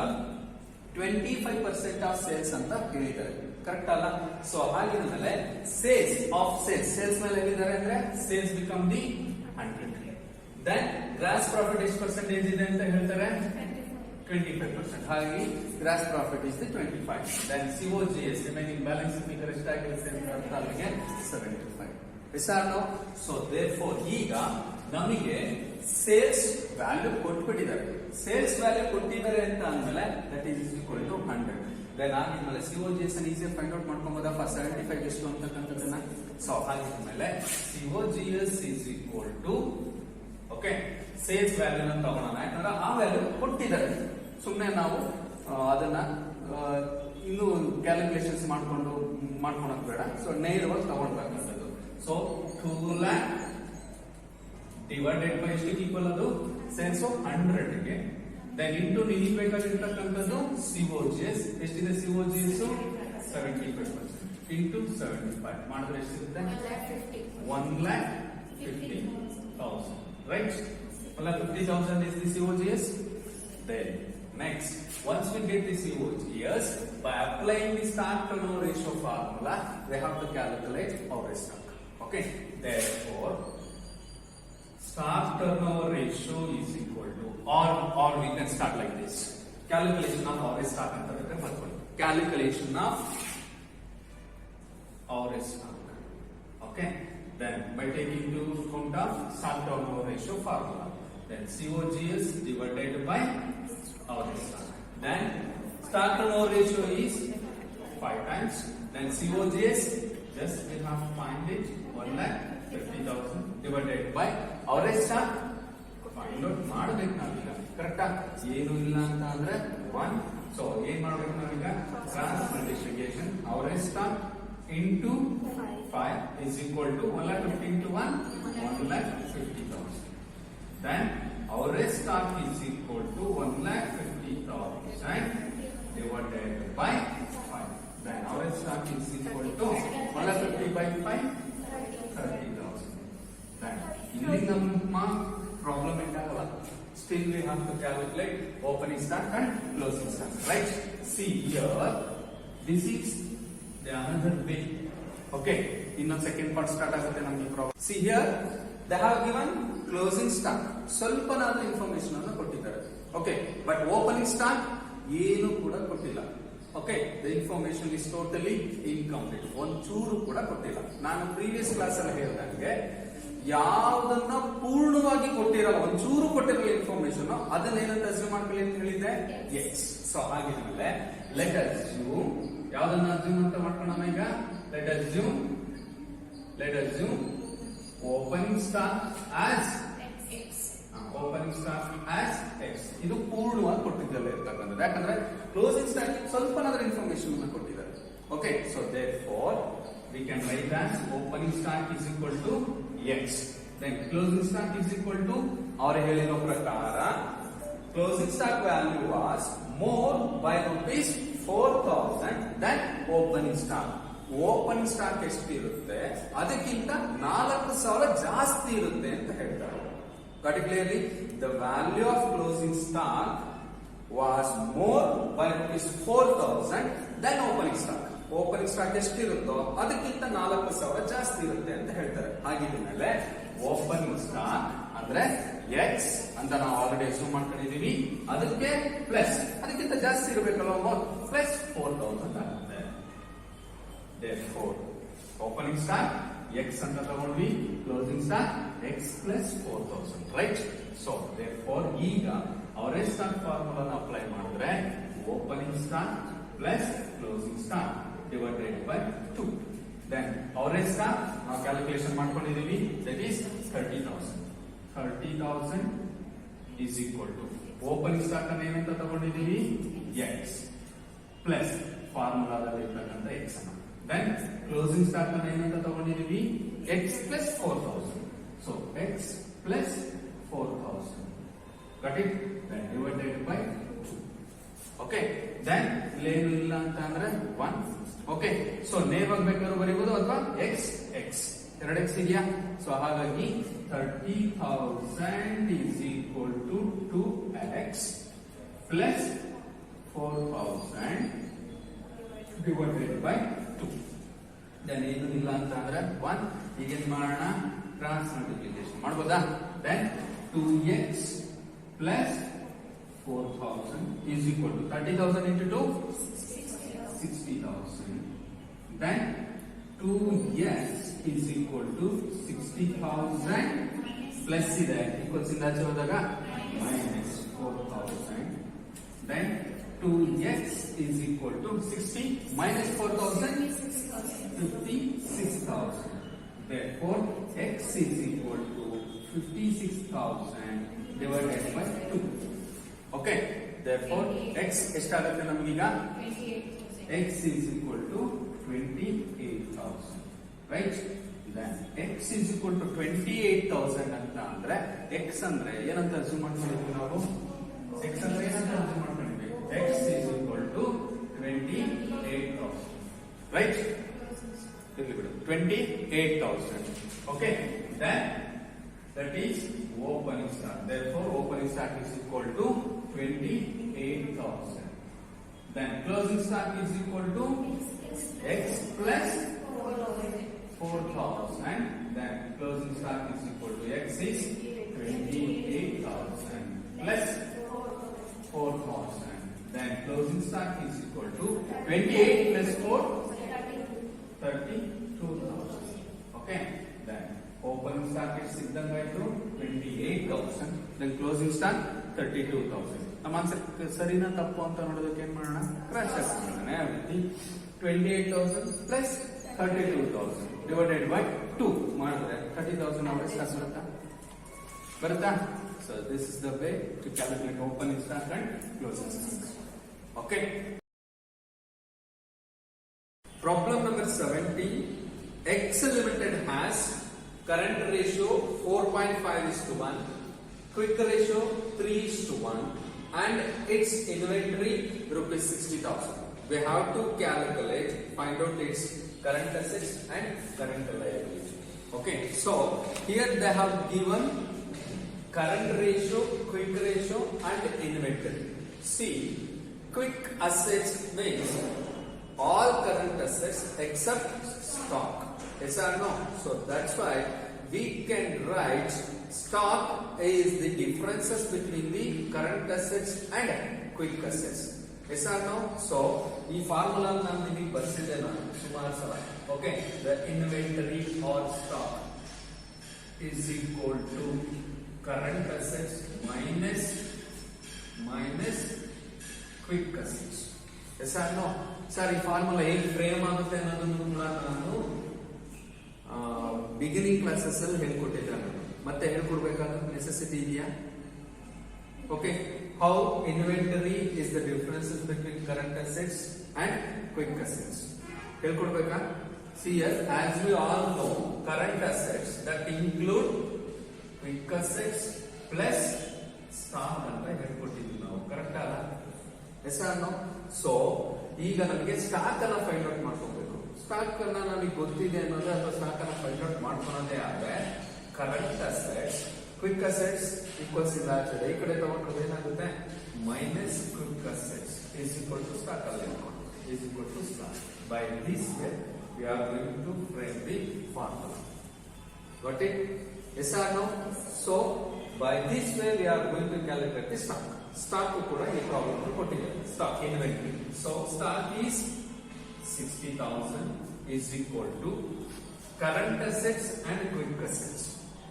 25% of sales ಅಂತ ಹೇಳಿದ್ದಾರೆ, ಕರೆಕ್ಟ್ ಅಲ್ಲ? ಸೊ ಹಾಗಿದ್ಮೇಲೆ ಸೇಲ್ಸ್ ಆಫ್ ಸೇಲ್ಸ್ ಮೇಲೆ ಹೇಳಿದ್ದಾರೆ ಅಂದ್ರೆ sales become the 100. Then gross profit ಎಷ್ಟು ಪರ್ಸೆಂಟೇಜ್ ಇದೆ ಅಂತ ಹೇಳ್ತಾರೆ? 25%. ಹಾಗಾಗಿ gross profit is the 25. Then COGS remaining balance figure ಎಷ್ಟಾಗಿರುತ್ತೆ ಅಂತ ಅರ್ಥ ಅಲ್ಲಿಗೆ 75. ಎಷ್ಟಾಗ್ತೋ? ಸೊ therefore ಈಗ ನಮಗೆ ಸೇಲ್ಸ್ ವ್ಯಾಲ್ಯೂ ಕೊಟ್ಬಿಟ್ಟಿದ್ದಾರೆ. ಸೇಲ್ಸ್ ವ್ಯಾಲ್ಯೂ ಕೊಟ್ಟಿದ್ದಾರೆ ಅಂತ ಅಂದ್ಮೇಲೆ that is equal to 100. Then ಆಗಿದ್ಮೇಲೆ COGS ಅನ್ನು ಈಸಿಯಾಗಿ ಫೈಂಡ್ ಔಟ್ ಮಾಡ್ಕೊಬೋದಾ? ಫಾರ್ 75 ಎಷ್ಟು ಅಂತಕ್ಕಂಥದ್ದನ್ನ. ಸೊ ಹಾಗಿದ್ಮೇಲೆ COGS is equal to okay sales value ನ ತಗೊಳ್ಳೋಣ, ಯಾಕಂದ್ರೆ ಆ ವ್ಯಾಲ್ಯೂ ಕೊಟ್ಟಿದ್ದಾರೆ. ಸುಮ್ಮನೆ ನಾವು ಅದನ್ನ ಇನ್ನೂ ಕ್ಯಾಲ್ಕುಲೇಷನ್ಸ್ ಮಾಡ್ಕೊಳಕ್ ಬೇಡ. ಸೊ ನೇರವಾಗಿ ತಗೊಳ್ಬೇಕಂತದ್ದು. ಸೊ 2 lakh ಡಿವೈಡೆಡ್ ಬೈ ಎಷ್ಟು ಈಕ್ವಲ್ ಅದು? ಸೇಲ್ಸ್ 100 ಗೆ. ದೆನ್ ಇಂಟು ನಿಮಗೆ ಬೇಕಾಗಿರ್ತಕ್ಕಂಥದ್ದು COGS ಎಷ್ಟಿದೆ? COGS 75% ಇಂಟು 75 ಮಾಡಿದ್ರೆ ಎಷ್ಟಿರುತ್ತೆ? 1,50,000. Right? 1,50,000 is the COGS. Then next, once we get the COGS, by applying the stock turnover ratio formula, we have to calculate average stock. Okay. Therefore, stock turnover ratio is equal to, or we can start like this. Calculation of average stock ಅಂತ ಬೇಕಾದ್ರೆ ಬರ್ಕೊಳ್ಳಿ. Calculation of average stock. Okay. Then by taking into account of stock turnover ratio formula, then COGS divided by average stock. Then stock turnover ratio is 5 times. Then COGS, just we have to find it, 1,50,000 divided by average stock. Find out ಮಾಡಬೇಕು ನಾವೀಗ, ಕರೆಕ್ಟಾ? ಏನು ಇಲ್ಲ ಅಂತ ಅಂದ್ರೆ 1. So ಏನ್ ಮಾಡಬೇಕು ನಾವೀಗ? ಟ್ರಾನ್ಸ್ multiplication average stock into 5 is equal to 1,50,000 into 1, 1,50,000. Then average stock is equal to 1,50,000 divided by 5. Then average stock is equal to 1,50,000 by 5, 30,000. Then ಇಲ್ಲಿ ನಮ್ಮ problem ಎಂಟಾಗಲ್ಲ. Still we have to calculate opening stock and closing stock. Right? See here, this is the another way. Okay, ಇನ್ನೊಂದು second part start ಆಗುತ್ತೆ ನಮಗೆ problem. See here they have given closing stock, ಸ್ವಲ್ಪನಾದ information ಅನ್ನು ಕೊಟ್ಟಿದ್ದಾರೆ. Okay, but opening stock ಏನು ಕೂಡ ಕೊಟ್ಟಿಲ್ಲ. Okay, the information is totally incomplete. ಒಂಚೂರು ಕೂಡ ಕೊಟ್ಟಿಲ್ಲ. ನಾನು ಪ್ರೀವಿಯಸ್ ಕ್ಲಾಸ್ ಅಲ್ಲಿ ಹೇಳಿದಂಗೆ ಯಾವುದನ್ನ ಪೂರ್ಣವಾಗಿ ಕೊಟ್ಟಿರಲ್ಲ, ಒಂಚೂರು ಕೊಟ್ಟಿರಲ್ಲ ಇನ್ಫಾರ್ಮೇಶನ್, ಅದನ್ನ ಏನಂತ ಅಸ್ಯೂಮ್ ಮಾಡ್ಕೊಳ್ಳಿ ಅಂತ ಹೇಳಿದ್ದೆ? ಎಸ್. ಸೊ ಹಾಗಿದ್ಮೇಲೆ ಲೆಟ್ ಅಸ್ ಅಸ್ಯೂಮ್, ಯಾವ್ದನ್ನ ಅಸ್ಯೂಮ್ ಅಂತ ಮಾಡ್ಕೊಳ್ಳೋಣ ಈಗ? Let us assume opening stock as opening stock as x. ಇದು ಪೂರ್ಣವಾಗಿ ಕೊಟ್ಟಿದ್ದಲ್ಲ ಇರ್ತಕ್ಕಂಥದ್ದು, ಯಾಕಂದ್ರೆ ಕ್ಲೋಸಿಂಗ್ ಸ್ಟಾಕ್ ಸ್ವಲ್ಪನಾದ್ರೂ ಇನ್ಫಾರ್ಮೇಶನ್ ಅನ್ನು ಕೊಟ್ಟಿದ್ದಾರೆ. Okay, so therefore we can write as opening stock is equal to x, then closing stock is equal to, ಅವರು ಹೇಳಿರೋ ಪ್ರಕಾರ closing stock value was more by rupees 4,000 than opening stock. Opening stock ಎಷ್ಟು ಇರುತ್ತೆ ಅದಕ್ಕಿಂತ 4,000 ಜಾಸ್ತಿ ಇರುತ್ತೆ ಅಂತ ಹೇಳ್ತಾರೆ. Got it clearly? The value of closing stock was more by rupees 4,000 than opening stock. Opening stock ಎಷ್ಟಿರುತ್ತೋ ಅದಕ್ಕಿಂತ 4,000 ಜಾಸ್ತಿ ಇರುತ್ತೆ ಅಂತ ಹೇಳ್ತಾರೆ. ಹಾಗಿದ್ಮೇಲೆ ಓಪನಿಂಗ್ ಸ್ಟಾಕ್ ಅಂದ್ರೆ ಎಕ್ಸ್ ಅಂತ ನಾವು ಆಲ್ರೆಡಿ ಅಸ್ಯೂಮ್ ಮಾಡ್ಕೊಂಡಿದೀವಿ, ಅದಕ್ಕೆ ಪ್ಲಸ್ ಅದಕ್ಕಿಂತ ಜಾಸ್ತಿ ಇರಬೇಕಲ್ವ, ಮೋರ್ ಪ್ಲಸ್ 4,000 ಆಗುತ್ತೆ. Therefore, opening stock x ಅಂತ ತಗೊಂಡ್ವಿ, closing stock x plus 4,000, right? So therefore ಈಗ ಅವರೇಜ್ ಸ್ಟಾಕ್ ಫಾರ್ಮುಲಾನ ಅಪ್ಲೈ ಮಾಡಿದ್ರೆ opening stock plus closing stock divided by 2. Then average stock ನಾವು ಕ್ಯಾಲ್ಕುಲೇಷನ್ ಮಾಡ್ಕೊಂಡಿದೀವಿ, that is 30,000. 30,000 is equal to opening stock ಅನ್ನು ಏನಂತ ತಗೊಂಡಿದೀವಿ, x plus ಫಾರ್ಮುಲಾದಲ್ಲಿ ಇರ್ತಕ್ಕಂಥ x ಅನ್ನು. Then closing stock ಅನ್ನು ಏನಂತ ತಗೊಂಡಿದೀವಿ, x plus 4,000. So x plus 4,000. Got it? Then divided by 2. Okay. Then ಏನು ಇಲ್ಲ ಅಂತ ಅಂದ್ರೆ 1. Okay. So ನೇರವಾಗಿ ಬೇಕಾದ್ರೂ ಬರೀಬಹುದು ಅಥವಾ x x 2x ಇದೆಯಾ? ಸೊ ಹಾಗಾಗಿ 30,000 is equal to 2x plus 4,000 divided by 2. Then ಏನು ಇಲ್ಲ ಅಂತ ಅಂದ್ರೆ 1. ಈಗೇನ್ ಮಾಡೋಣ, ಕ್ರಾಸ್ ಮಲ್ಟಿಪ್ಲಿಕೇಶನ್ ಮಾಡ್ಬೋದಾ? Then 2x plus 4,000 is equal to 30,000 into 2 60,000. Then 2x is equal to 60,000 plus ಇದೆ ಈಕ್ವಲ್ಸ್ ಇಂದ ಆಚೆ ಹೋದಾಗ minus 4,000. Then 2x is equal to 60 minus 4,000 56,000. Therefore x is equal to 56,000 divided by 2. Okay, therefore x ಎಷ್ಟಾಗುತ್ತೆ ನಮಗೀಗ, x is equal to 28,000, right? Then x is equal to 28,000 ಅಂತ ಅಂದ್ರೆ x ಅಂದ್ರೆ ಏನಂತ ಅಸ್ಯೂಮ್ ಮಾಡ್ಕೊಂಡಿದ್ವಿ ನಾವು, x ಅಂದ್ರೆ ಏನಂತ ಅಸ್ಯೂಮ್ ಮಾಡ್ಕೊಂಡಿದ್ವಿ, x is equal to 28,000, right? 28,000. Okay, then that is opening stock. Therefore opening stock is equal to 28,000. Then closing stock is equal to x plus 4,000. Then closing stock is equal to x is 28,000 plus 4,000. Then closing stock is equal to 28 plus 4 32,000. Okay, then opening stock is ಸಿದ್ದಂಗಾಯ್ತು 28,000, then closing stock 32,000. ನಮ್ಮ answer ಸರಿನಾ ತಪ್ಪು ಅಂತ ನೋಡೋದಕ್ಕೆ ಏನ್ ಮಾಡೋಣ, cross check ಮಾಡೋಣ. ಯಾವ ರೀತಿ 28,000 ಪ್ಲಸ್ 32,000 ಡಿವೈಡೆಡ್ ಬೈ 2 ಮಾಡಿದ್ರೆ 30,000 ಅವರೇಜ್ ಸ್ಟಾಕ್ ಬರುತ್ತಾ? So this is the way to calculate opening stock and closing stock. Okay, problem number 70. Excel Limited has current ratio 4.5:1, quick ratio 3:1, and its inventory rupees 60,000. We have to find out its current assets and current liability. Okay, so here they have given current ratio, quick ratio, and inventory. See, quick assets means all current assets except stock. Yes or no? So that's why we can write stock is the differences between the current assets and quick assets. Yes or no? So ಈ formula ನಾನು ನಿಮಗೆ ಬರ್ಸಿದ್ದೆ ನಾನು ಸುಮಾರು ಸಲ. Okay, the inventory or stock is equal to current assets minus quick assets. Yes or no? Sir ಈ formula ಹೇಗೆ frame ಆಗುತ್ತೆ ಅನ್ನೋದನ್ನು ಕೂಡ ನಾನು ಬಿಗಿನಿಂಗ್ ಕ್ಲಾಸಸ್ ಅಲ್ಲಿ ಹೇಳ್ಕೊಟ್ಟಿದ್ದೆ. ನಾನು ಮತ್ತೆ ಹೇಳ್ಕೊಡ್ಬೇಕಾದ ನೆಸೆಸಿಟಿ ಇದೆಯಾ? Okay, how inventory is the differences between current assets and quick assets. ಹೇಳ್ಕೊಡ್ಬೇಕಾ? See here, as we all know, current assets that include quick assets plus stock ಅಂತ ಹೇಳ್ಕೊಟ್ಟಿದ್ವಿ ನಾವು, ಕರೆಕ್ಟ್ ಅಲ್ಲ? S or no? ಸೊ ಈಗ ನಮಗೆ stock ಅನ್ನ find out ಮಾಡ್ಕೋಬೇಕು. Stock ಅನ್ನ ನಮಗೆ ಗೊತ್ತಿದೆ ಅನ್ನೋದೇ ಅಥವಾ ಸ್ಟಾಕ್ ಅನ್ನ ಫೈಂಡ್ ಔಟ್ ಮಾಡ್ಕೊಳೋದೇ ಆದ್ರೆ current assets quick assets equals ಇಲ್ಲ ಆಗ್ತದೆ. ಈ ಕಡೆ ತಗೊಂಡ್ರೆ ಏನಾಗುತ್ತೆ? Minus quick assets is equal to stock ಅಲ್ಲಿ is equal to stock. By this way we are going to frame the formula. Got it? Yes or no? So by this way we are going to calculate the stock. Stock ಕೂಡ ಈ problem ಕೊಟ್ಟಿದ್ದಾರೆ. Stock inventory. So stock is 60,000 is equal to current assets and quick assets.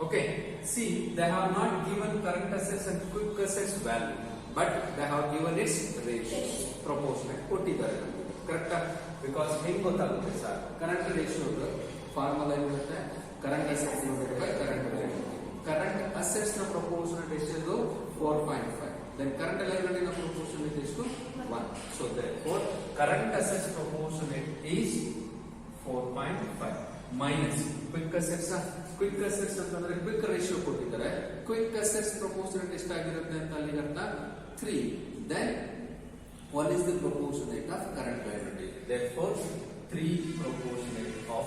Okay. See, they have not given current assets and quick assets value, but they have given its ratio, proportionate ಕೊಟ್ಟಿದ್ದಾರೆ. ಕರೆಕ್ಟಾ? Because ಹೆಂಗ್ ಗೊತ್ತಾಗುತ್ತೆ sir? Current ratio formula ಏನಿರುತ್ತೆ? Current assets divided by current liability. Current assets ನ proportionate ಎಷ್ಟು? 4.5. Then current liability ನ proportionate ಎಷ್ಟು? 1. So therefore current assets proportionate is 4.5 minus quick assets. Quick assets ಅಂತಂದ್ರೆ ಕ್ವಿಕ್ ರೇಷಿಯೋ ಕೊಟ್ಟಿದ್ದಾರೆ. Quick assets proportionate ಎಷ್ಟಾಗಿರುತ್ತೆ ಅಂತ ಅಲ್ಲಿಗೆ ಅರ್ಥ 3. Then one is the proportionate of current liability. Therefore, 3 proportionate of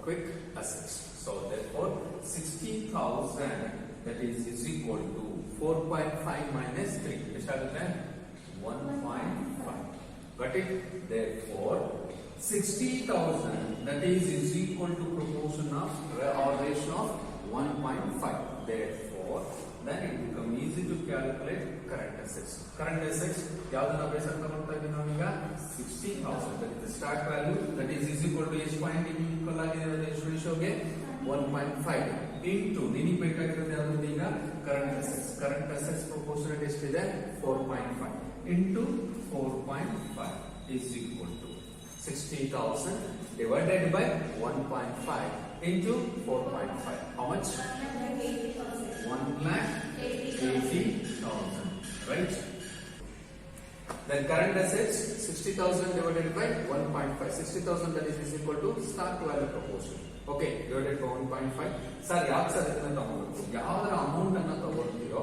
quick assets. So therefore, 60,000 that is equal to 4.5 minus 3. Which are the 1.5. Got it? Therefore, 60,000 that is equal to proportion of or ratio of 1.5. Therefore, then it becomes easy to calculate current assets. Current assets ಯಾವ್ದನ್ನ base ಅಂತ ಮಾಡ್ತಾ ಇದ್ದೀವಿ ನಾವೀಗ? 60,000. that is the start value that is equal to ಎಷ್ಟು point equal ಆಗಿದೆ ರೇಷಿಯೋಗೆ? 1.5 into ನಿಮಗೆ ಬೇಕಾಗಿರೋದು ಯಾವುದು ಈಗ? Current assets. Current assets proportionate ಎಷ್ಟಿದೆ? 4.5 into 4.5 is equal to 60,000 divided by 1.5 into 4.5. How much? 1,80,000. Right? Then current assets 60,000 divided by 1.5. 60,000 that is equal to stock value proportion. Okay, divided by 1.5. Sir, ಯಾಕೆ sir ಇದನ್ನ ತಗೊಳ್ಬೇಕು? ಯಾವ್ದರ amount ಅನ್ನ ತಗೊಳ್ತೀರೋ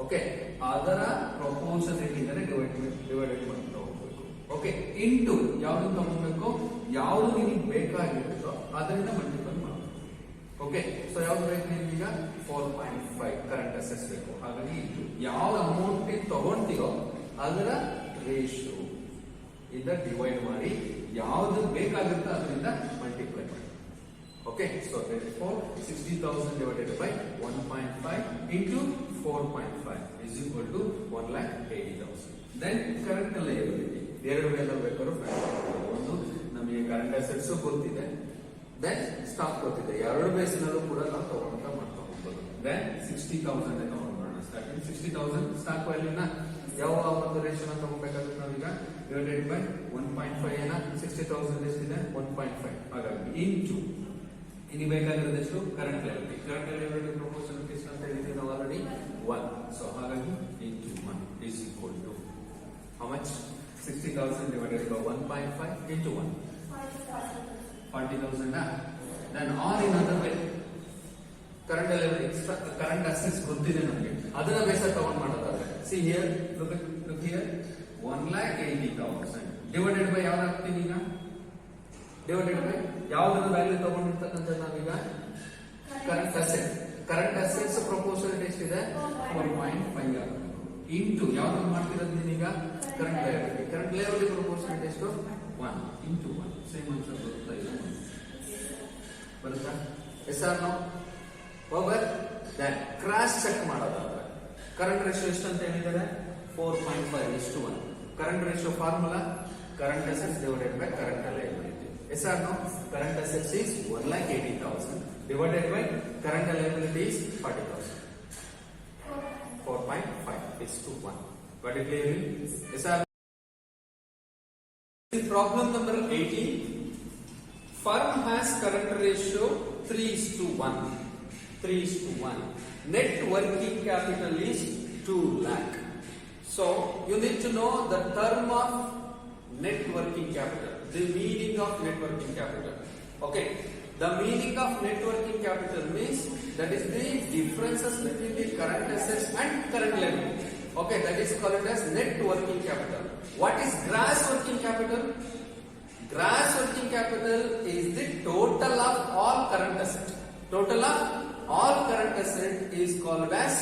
okay ಅದರ proportionate ಇಂದನೇ divided ಮಾಡ್ತಾ ಹೋಗ್ಬೇಕು. Okay, into ಯಾವ್ದನ್ನ ತಗೊಳ್ಬೇಕು? ಯಾವ್ದು ನಿಮಗೆ ಬೇಕಾಗಿರುತ್ತೋ ಅದರಿಂದ ಮಲ್ಟಿಪಲ್ ಮಾಡಬೇಕು. ಓಕೆ, ಸೊ ಯಾವ್ದು ಬೇಕು ನಿಮ್ಗೀಗ? 4.5 ಕರೆಂಟ್ ಅಸೆಟ್ಸ್ ಬೇಕು. ಹಾಗಾಗಿ ಇದು ಯಾವ ಅಮೌಂಟ್ ತಗೊಂತೀರೋ ಅದರ ರೇಷಿಯೋ ಇಂದ ಡಿವೈಡ್ ಮಾಡಿ ಯಾವ್ದು ಬೇಕಾಗುತ್ತೆ ಅದರಿಂದ ಮಲ್ಟಿಪ್ಲೈ ಮಾಡಿ. Okay, so therefore 60,000 divided by 1.5 into 4.5 is equal to 1,80,000. Then current liability ಎರಡು ವೇಳೆ ಬೇಕಾದ್ರೂ ಒಂದು ನಮಗೆ ಕರೆಂಟ್ ಅಸೆಟ್ಸ್ ಗೊತ್ತಿದೆ, ದೆನ್ ಸ್ಟಾಕ್ ಗೊತ್ತಿದೆ. ಎರಡು ಬೇಸಿನಲ್ಲೂ ಕೂಡ ನಾವು ತಗೊಂಡ ಮಾಡ್ತಾ ಹೋಗ್ಬೋದು. ದೆನ್ 60,000 ತಗೊಂಡ್ಬೋಣ. ಸ್ಟಾರ್ಟಿಂಗ್ 60,000 ಸ್ಟಾಕ್ ವ್ಯಾಲ್ಯೂನ ಯಾವ ಒಂದು ರೇಷಿಯೋನ ತಗೋಬೇಕಾಗುತ್ತೆ ನಾವೀಗ? ಡಿವೈಡೆಡ್ ಬೈ 1.5 ಏನ 60,000 ಎಷ್ಟಿದೆ? 1.5. ಹಾಗಾಗಿ ಇಂಟು ಇಲ್ಲಿ ಬೇಕಾಗಿರೋದು ಎಷ್ಟು? Current liability. Current liability proportion ಎಷ್ಟು ಅಂತ ಹೇಳಿದ್ವಿ ನಾವು ಆಲ್ರೆಡಿ? 1. ಸೊ ಹಾಗಾಗಿ into 1 is equal to how much? 60,000 divided by 1.5 into 1. 40,000. Then or in other way, current liability, current assets ಗೊತ್ತಿದೆ ನಮಗೆ, ಅದನ್ನ ಬೇಸ ತಗೊಂಡು ಮಾಡೋದಾದ್ರೆ see here, look here, 1,80,000 divided by ಯಾವ್ದು ಹಾಕ್ತೀನಿ ಈಗ? ಡಿವೈಡೆಡ್ ಬೈ ಯಾವ್ದನ್ನ ವ್ಯಾಲ್ಯೂ ತಗೊಂಡಿರ್ತಕ್ಕಂಥ ನಾವೀಗ? Current asset. Current assets proportionate ಎಷ್ಟಿದೆ? 4.5 ಇಂಟು ಯಾವ್ದನ್ನ ಮಾಡ್ತಿರೋದು ನೀನೀಗ? Current liability. Current liability proportionate ಎಷ್ಟು? 1 ಇಂಟು 1. ಸೇಮ್ ಆನ್ಸರ್ ಬರುತ್ತಾ ಇಲ್ಲ? ಬರುತ್ತಾ? Yes or no? Over. Then cross check ಮಾಡೋದಾದ್ರೆ ಕರೆಂಟ್ ರೇಷಿಯೋ ಎಷ್ಟು ಅಂತ ಹೇಳಿದ್ದಾರೆ? 4.5:1. Current ratio formula current assets divided by current liability. Yes or no? Current assets is 1,80,000 divided by current liability is 40,000. 4.5:1. Got it clearly? Yes or no? Problem number 18. Firm has current ratio 3:1. 3:1. Net working capital is 2 lakh. So you need to know the term of net working capital, the meaning of net working capital. Okay, the meaning of net working capital means that is the differences between the current assets and current liability. Okay, that is called as net working capital. What is gross working capital? Gross working capital is the total of all current assets. Total of all current assets is called as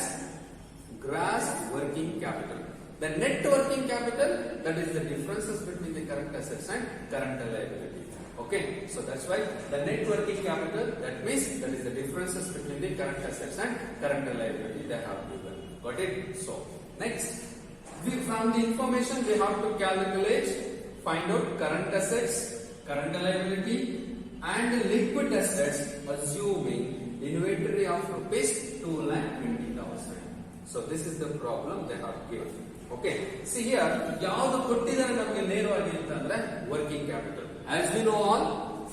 gross working capital. The net working capital, that is the differences between the current assets and current liability. Okay, so that's why the net working capital, that means that is the differences between the current assets and current liability they have given. Got it? So next, from the information we have to calculate, find out current assets, current liability and liquid assets assuming inventory of rupees 2,20,000. So this is the problem they have given. Okay, see here, ಯಾವುದು ಕೊಟ್ಟಿದ್ದಾರೆ ನಮಗೆ ನೇರವಾಗಿ ಅಂತಂದ್ರೆ working capital. As we know all,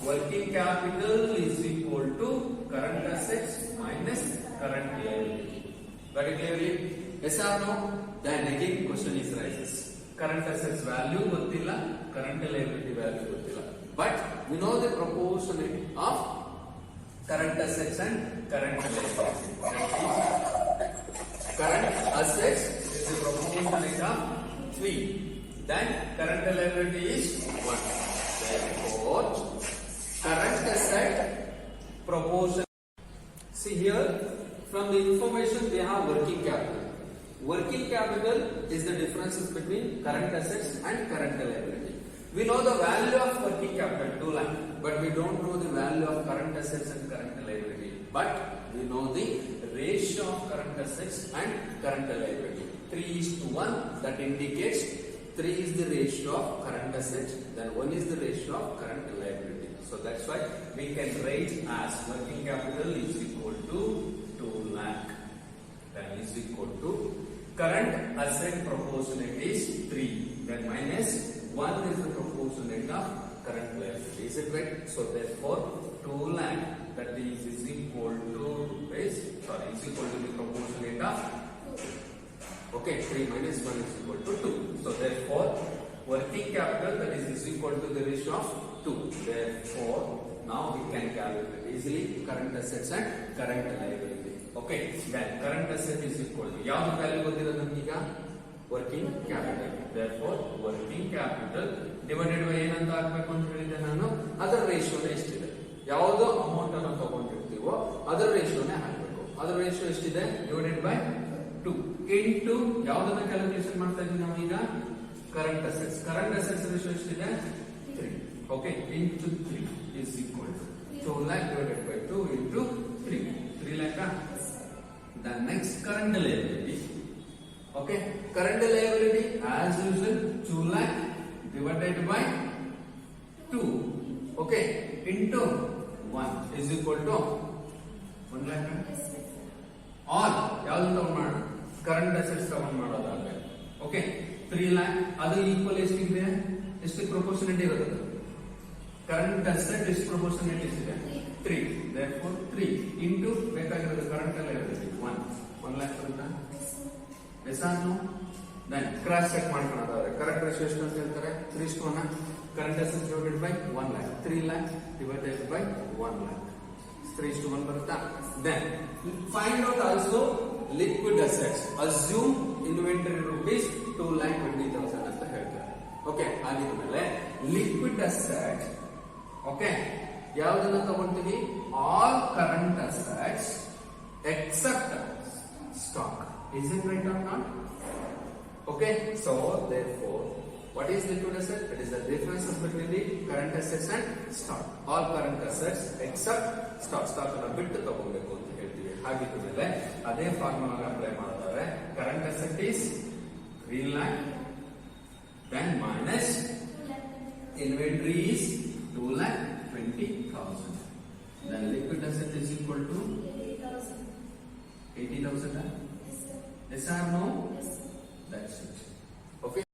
working capital is equal to current assets minus current liability. Got it clearly? Yes or no? Then again question is rises. Current assets value ಗೊತ್ತಿಲ್ಲ, current liability value ಗೊತ್ತಿಲ್ಲ. But we know the proportionate of current assets and current liability. Current assets is the proportionate of 3. Then current liability is 1. Therefore, current asset proportion. See here, from the information we have working capital. Working capital is the differences between current assets and current liability. We know the value of working capital 2 lakh, but we don't know the value of current assets and current liability. But we know the ratio of current assets and current liability. 3:1, that indicates 3 is the ratio of current assets, then 1 is the ratio of current liability. So that's why we can write as working capital is equal to 2 lakh. Then is equal to current asset proportionate is 3. Then minus 1 is the proportionate of current liability. Is it right? So therefore 2 lakh, that is equal to is equal to the proportionate of, okay, 3 minus 1 is equal to 2. So therefore working capital, that is equal to the ratio of 2. Therefore now we can calculate easily current assets and current liability. Okay, then current asset is equal to ಯಾವ value ಗೊತ್ತಿರೋದು ನಮಗೆ ಈಗ working capital. Therefore working capital divided by ಏನಂತ ಹಾಕಬೇಕು ಅಂತ ಹೇಳಿದೆ ನಾನು, ಅದರ ರೇಷಿಯೋನೇ ಎಷ್ಟಿದೆ, ಯಾವುದೋ ಅಮೌಂಟ್ ಅನ್ನು ತಗೊಂಡಿರ್ತೀವೋ ಅದರ ರೇಷಿಯೋನೇ ಹಾಕಬೇಕು. ಅದರ ರೇಷಿಯೋ ಎಷ್ಟಿದೆ, ಡಿವೈಡೆಡ್ ಬೈ 2 ಇಂಟು ಯಾವುದನ್ನ ಕ್ಯಾಲ್ಕುಲೇಷನ್ ಮಾಡ್ತಾ ಇದೀವಿ ನಾವು ಈಗ, current assets. Current assets ratio ಎಷ್ಟಿದೆ, 3. Okay, into 3 is equal to 2 lakh divided by 2 into 3. 3 lakh. The next current liability. Okay, current liability as usual 2 lakh divided by 2. Okay, into 1 is equal to 1 lakh. All ಯಾವ್ದು ತಗೊಂಡ್ ಮಾಡೋಣ, current assets ತಗೊಂಡ್ ಮಾಡೋದಾದ್ರೆ. Okay, 3 lakh ಅದು equal ಎಷ್ಟಿದೆ, ಎಷ್ಟು proportionate ಇರೋದು, current asset ಎಷ್ಟು ಪ್ರಪೋರ್ಷನೇಟ್ ಎಷ್ಟಿದೆ, 3. Therefore 3 into ಬೇಕಾಗಿರೋದು ಕರೆಂಟ್ ಲಯಬಿಲಿಟಿ 1 lakh ಬರುತ್ತಾ, yes or no? Then cross check ಮಾಡ್ಕೊಳ್ಳೋದಾದ್ರೆ ಕರೆಂಟ್ ರೇಷಿಯೋ ಎಷ್ಟು ಅಂತ ಹೇಳ್ತಾರೆ, 3:1. Current assets divided by 1 lakh, 3 lakh divided by 1 lakh, 3:1 ಬರುತ್ತಾ. Then find out also liquid assets. Assume inventory rupees 2,20,000 ಅಂತ ಹೇಳ್ತಾರೆ. Okay, ಆಗಿದ್ಮೇಲೆ ಲಿಕ್ವಿಡ್ ಅಸೆಟ್, ಓಕೆ, ಯಾವುದನ್ನ ತಗೊಳ್ತೀವಿ, all current assets except stock. Is it right or not? Okay, so therefore what is liquid asset? It is the differences between the current assets and stock. All current assets except stock. Stock ಅನ್ನು ಬಿಟ್ಟು ತಗೊಳ್ಬೇಕು ಅಂತ ಹೇಳ್ತೀವಿ. ಹಾಗಿದ್ಮೇಲೆ ಅದೇ formula apply ಮಾಡಿದ್ರೆ current asset is 3 lakh, then minus inventory is 2,20,000. Then liquid asset is equal to 80,000. Yes or no? Yes. That's it. Okay.